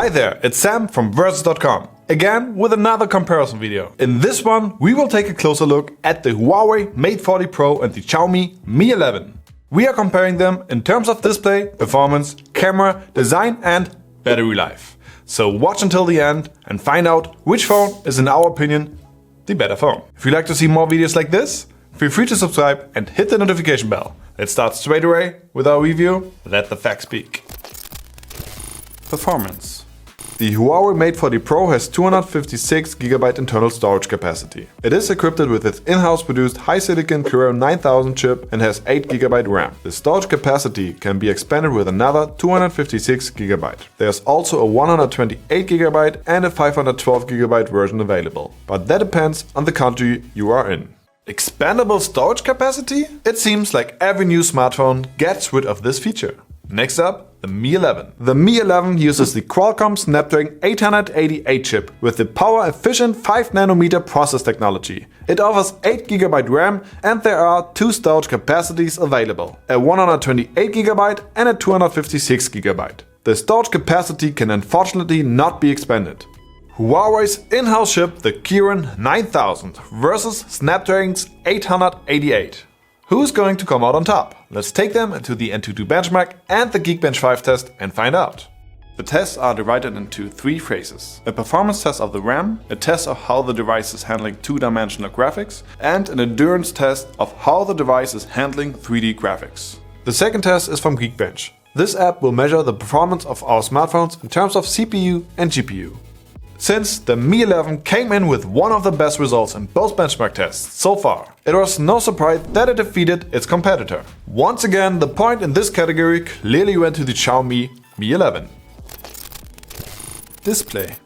Hi there, it's Sam from Versus.com, again with another comparison video. In this one, we will take a closer look at the Huawei Mate 40 Pro and the Xiaomi Mi 11. We are comparing them in terms of display, performance, camera, design and battery life. So watch until the end and find out which phone is, in our opinion, the better phone. If you'd like to see more videos like this, feel free to subscribe and hit the notification bell. Let's start straight away with our review. Let the facts speak. Performance. The Huawei Mate 40 Pro has 256GB internal storage capacity. It is equipped with its in-house produced high-silicon Kirin 9000 chip and has 8GB RAM. The storage capacity can be expanded with another 256GB. There's also a 128GB and a 512GB version available, but that depends on the country you are in. Expandable storage capacity? It seems like every new smartphone gets rid of this feature. Next up, the Mi 11. The Mi 11 uses the Qualcomm Snapdragon 888 chip with the power-efficient 5nm process technology. It offers 8GB RAM and there are two storage capacities available, a 128GB and a 256GB. The storage capacity can unfortunately not be expanded. Huawei's in-house chip, the Kirin 9000 versus Snapdragon's 888. Who's going to come out on top? Let's take them into the Antutu benchmark and the Geekbench 5 test and find out. The tests are divided into three phases. A performance test of the RAM, a test of how the device is handling two-dimensional graphics, and an endurance test of how the device is handling 3D graphics. The second test is from Geekbench. This app will measure the performance of our smartphones in terms of CPU and GPU. Since the Mi 11 came in with one of the best results in both benchmark tests so far, it was no surprise that it defeated its competitor. Once again, the point in this category clearly went to the Xiaomi Mi 11. Display.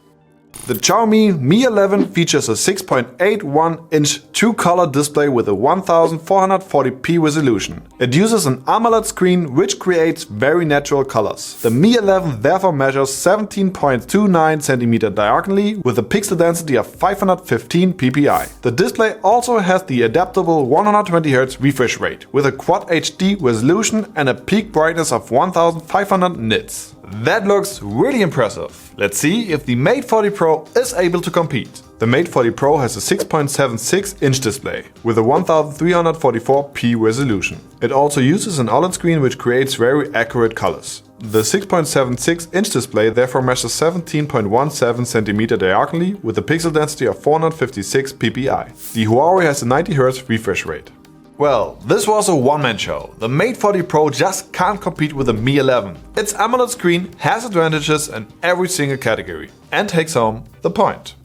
The Xiaomi Mi 11 features a 6.81-inch true-color display with a 1440p resolution. It uses an AMOLED screen which creates very natural colors. The Mi 11 therefore measures 17.29 cm diagonally with a pixel density of 515 ppi. The display also has the adaptable 120Hz refresh rate with a Quad HD resolution and a peak brightness of 1500 nits. That looks really impressive. Let's see if the Mate 40 Pro is able to compete. The Mate 40 Pro has a 6.76-inch display with a 1344p resolution. It also uses an OLED screen which creates very accurate colors. The 6.76-inch display therefore measures 17.17 cm diagonally with a pixel density of 456 ppi. The Huawei has a 90Hz refresh rate. Well, this was a one-man show. The Mate 40 Pro just can't compete with the Mi 11. Its AMOLED screen has advantages in every single category and takes home the point.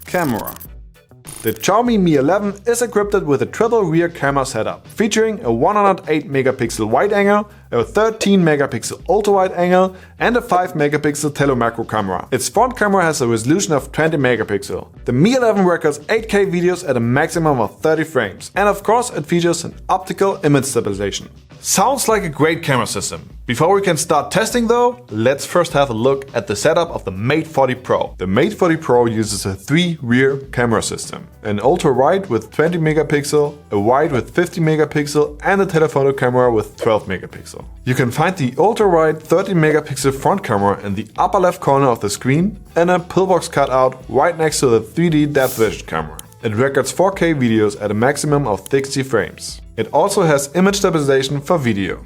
Camera. The Xiaomi Mi 11 is equipped with a triple rear camera setup, featuring a 108 megapixel wide angle, a 13 megapixel ultra-wide angle and a 5 megapixel telemacro camera. Its front camera has a resolution of 20 megapixel. The Mi 11 records 8K videos at a maximum of 30 frames, and of course it features an optical image stabilization. Sounds like a great camera system. Before we can start testing though, let's first have a look at the setup of the Mate 40 Pro. The Mate 40 Pro uses a 3-rear camera system. An ultra-wide with 20 megapixel, a wide with 50 megapixel and a telephoto camera with 12 megapixel. You can find the ultra-wide 30 megapixel front camera in the upper left corner of the screen and a pillbox cutout right next to the 3D depth vision camera. It records 4K videos at a maximum of 60 frames. It also has image stabilization for video.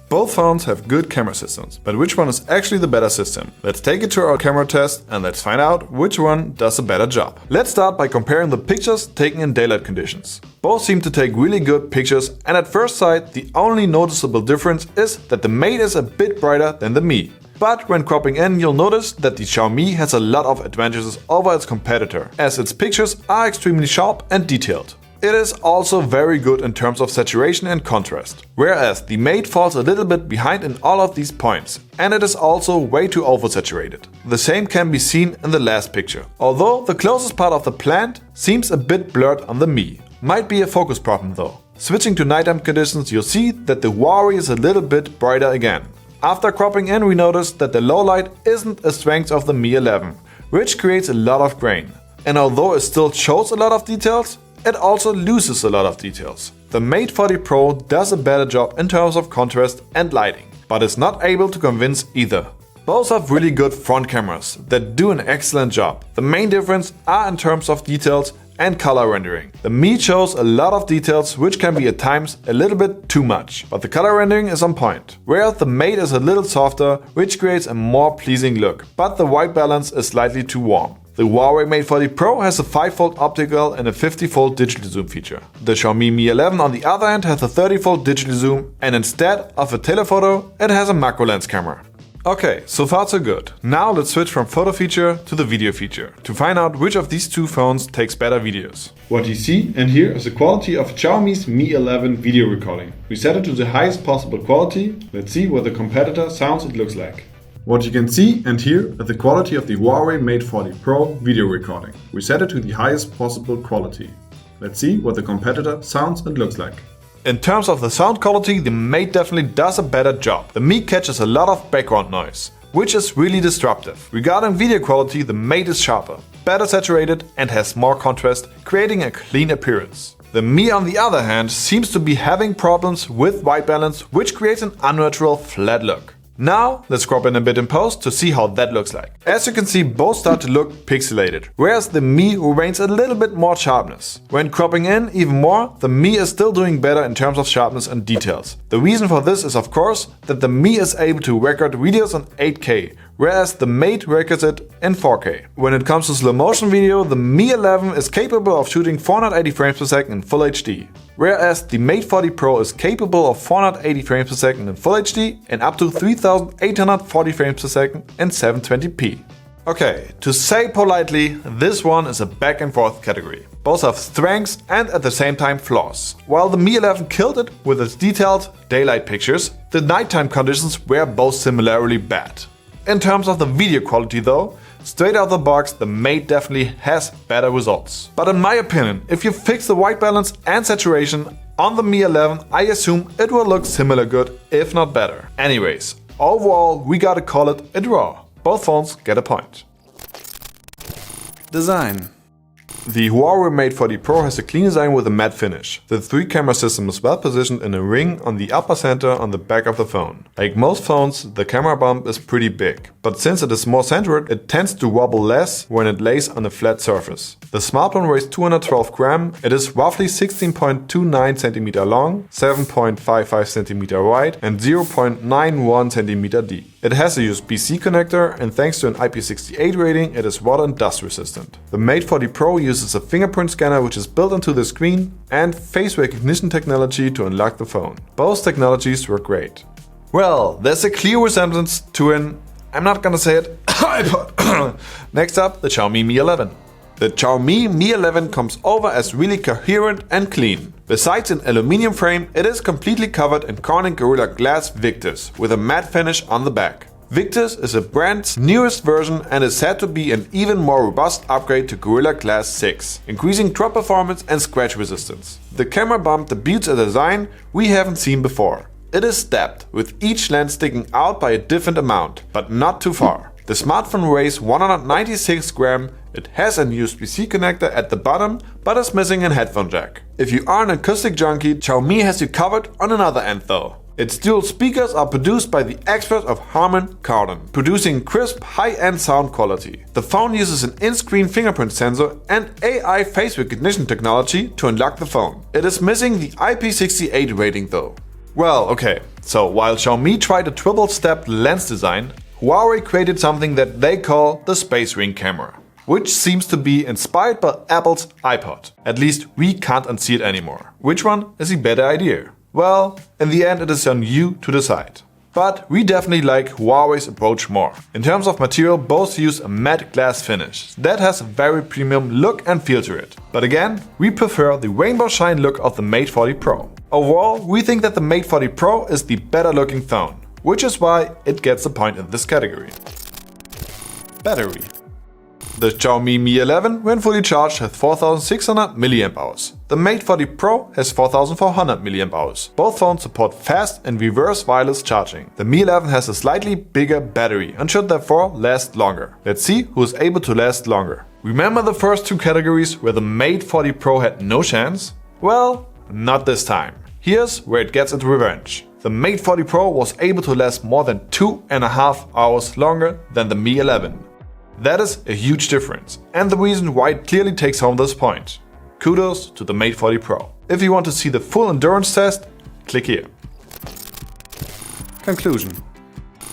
Both phones have good camera systems, but which one is actually the better system? Let's take it to our camera test and let's find out which one does a better job. Let's start by comparing the pictures taken in daylight conditions. Both seem to take really good pictures, and at first sight the only noticeable difference is that the Mate is a bit brighter than the Mi. But when cropping in, you'll notice that the Xiaomi has a lot of advantages over its competitor, as its pictures are extremely sharp and detailed. It is also very good in terms of saturation and contrast, whereas the Mate falls a little bit behind in all of these points, and it is also way too oversaturated. The same can be seen in the last picture, although the closest part of the plant seems a bit blurred on the Mi. Might be a focus problem though. Switching to nighttime conditions, you'll see that the Huawei is a little bit brighter again. After cropping in, we notice that the low light isn't a strength of the Mi 11, which creates a lot of grain. And although it still shows a lot of details, it also loses a lot of details. The Mate 40 Pro does a better job in terms of contrast and lighting, but is not able to convince either. Both have really good front cameras that do an excellent job. The main difference are in terms of details and color rendering. The Mi shows a lot of details which can be at times a little bit too much, but the color rendering is on point. Whereas the Mate is a little softer, which creates a more pleasing look, but the white balance is slightly too warm. The Huawei Mate 40 Pro has a 5-fold optical and a 50-fold digital zoom feature. The Xiaomi Mi 11 on the other hand has a 30-fold digital zoom, and instead of a telephoto, it has a macro lens camera. Okay, so far so good. Now let's switch from photo feature to the video feature to find out which of these two phones takes better videos. What you see and hear is the quality of Xiaomi's Mi 11 video recording. We set it to the highest possible quality. Let's see what the competitor sounds it looks like. What you can see and hear is the quality of the Huawei Mate 40 Pro video recording. We set it to the highest possible quality. Let's see what the competitor sounds and looks like. In terms of the sound quality, the Mate definitely does a better job. The Mi catches a lot of background noise, which is really disruptive. Regarding video quality, the Mate is sharper, better saturated and has more contrast, creating a clean appearance. The Mi on the other hand seems to be having problems with white balance, which creates an unnatural flat look. Now let's crop in a bit in post to see how that looks like. As you can see, both start to look pixelated, whereas the Mi remains a little bit more sharpness. When cropping in even more, the Mi is still doing better in terms of sharpness and details. The reason for this is of course that the Mi is able to record videos on 8K, whereas the Mate records it in 4K. When it comes to slow motion video, the Mi 11 is capable of shooting 480 frames per second in Full HD. Whereas the Mate 40 Pro is capable of 480 frames per second in Full HD and up to 3840 frames per second in 720p. Okay, to say politely, this one is a back and forth category. Both have strengths and at the same time flaws. While the Mi 11 killed it with its detailed daylight pictures, the nighttime conditions were both similarly bad. In terms of the video quality though, straight out the box, the Mate definitely has better results. But in my opinion, if you fix the white balance and saturation on the Mi 11, I assume it will look similar good, if not better. Anyways, overall we gotta call it a draw. Both phones get a point. Design. The Huawei Mate 40 Pro has a clean design with a matte finish. The 3-camera system is well positioned in a ring on the upper center on the back of the phone. Like most phones, the camera bump is pretty big, but since it is more centered, it tends to wobble less when it lays on a flat surface. The smartphone weighs 212 grams, it is roughly 16.29 cm long, 7.55 cm wide and 0.91 cm deep. It has a USB-C connector and thanks to an IP68 rating, it is water and dust resistant. The Mate 40 Pro uses a fingerprint scanner which is built into the screen and face recognition technology to unlock the phone. Both technologies work great. Well, there's a clear resemblance to an, I'm not gonna say it, iPod. Next up, the Xiaomi Mi 11. The Xiaomi Mi 11 comes over as really coherent and clean. Besides an aluminium frame, it is completely covered in Corning Gorilla Glass Victus with a matte finish on the back. Victus is the brand's newest version and is said to be an even more robust upgrade to Gorilla Glass 6, increasing drop performance and scratch resistance. The camera bump debuts a design we haven't seen before. It is stepped, with each lens sticking out by a different amount, but not too far. The smartphone weighs 196 grams, it has an USB-C connector at the bottom, but is missing a headphone jack. If you are an acoustic junkie, Xiaomi has you covered on another end though. Its dual speakers are produced by the experts of Harman Kardon, producing crisp, high-end sound quality. The phone uses an in-screen fingerprint sensor and AI face recognition technology to unlock the phone. It is missing the IP68 rating though. Well, okay, so while Xiaomi tried a triple-stepped lens design, Huawei created something that they call the Space Ring camera, which seems to be inspired by Apple's iPod. At least we can't unsee it anymore. Which one is the better idea? Well, in the end it is on you to decide. But we definitely like Huawei's approach more. In terms of material, both use a matte glass finish that has a very premium look and feel to it. But again, we prefer the rainbow shine look of the Mate 40 Pro. Overall, we think that the Mate 40 Pro is the better looking phone, which is why it gets a point in this category. Battery. The Xiaomi Mi 11, when fully charged, has 4600 mAh. The Mate 40 Pro has 4400 mAh. Both phones support fast and reverse wireless charging. The Mi 11 has a slightly bigger battery and should therefore last longer. Let's see who is able to last longer. Remember the first two categories where the Mate 40 Pro had no chance? Well, not this time. Here's where it gets its revenge. the Mate 40 Pro was able to last more than 2.5 hours longer than the Mi 11. That is a huge difference, and the reason why it clearly takes home this point. Kudos to the Mate 40 Pro. If you want to see the full endurance test, click here. Conclusion.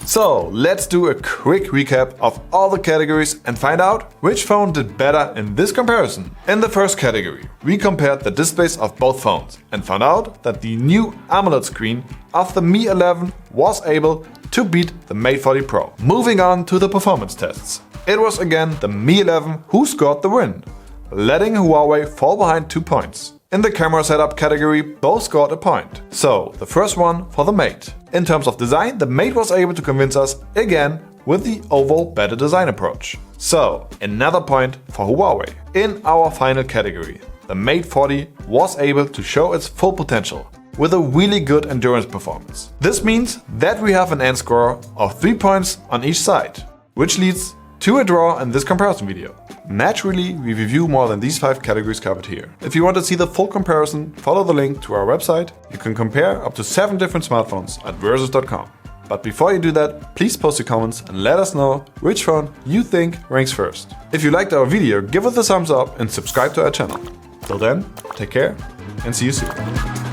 So let's do a quick recap of all the categories and find out which phone did better in this comparison. In the first category, we compared the displays of both phones and found out that the new AMOLED screen of the Mi 11 was able to beat the Mate 40 Pro. Moving on to the performance tests. It was again the Mi 11 who scored the win, letting Huawei fall behind 2 points. In the camera setup category, both scored a point. So, the first one for the Mate. In terms of design, the Mate was able to convince us again with the overall better design approach. So, another point for Huawei. In our final category, the Mate 40 was able to show its full potential with a really good endurance performance. This means that we have an end score of 3 points on each side, which leads to a draw in this comparison video. Naturally, we review more than these 5 categories covered here. If you want to see the full comparison, follow the link to our website. You can compare up to 7 different smartphones at versus.com. But before you do that, please post your comments and let us know which phone you think ranks first. If you liked our video, give us a thumbs up and subscribe to our channel. Till then, take care and see you soon.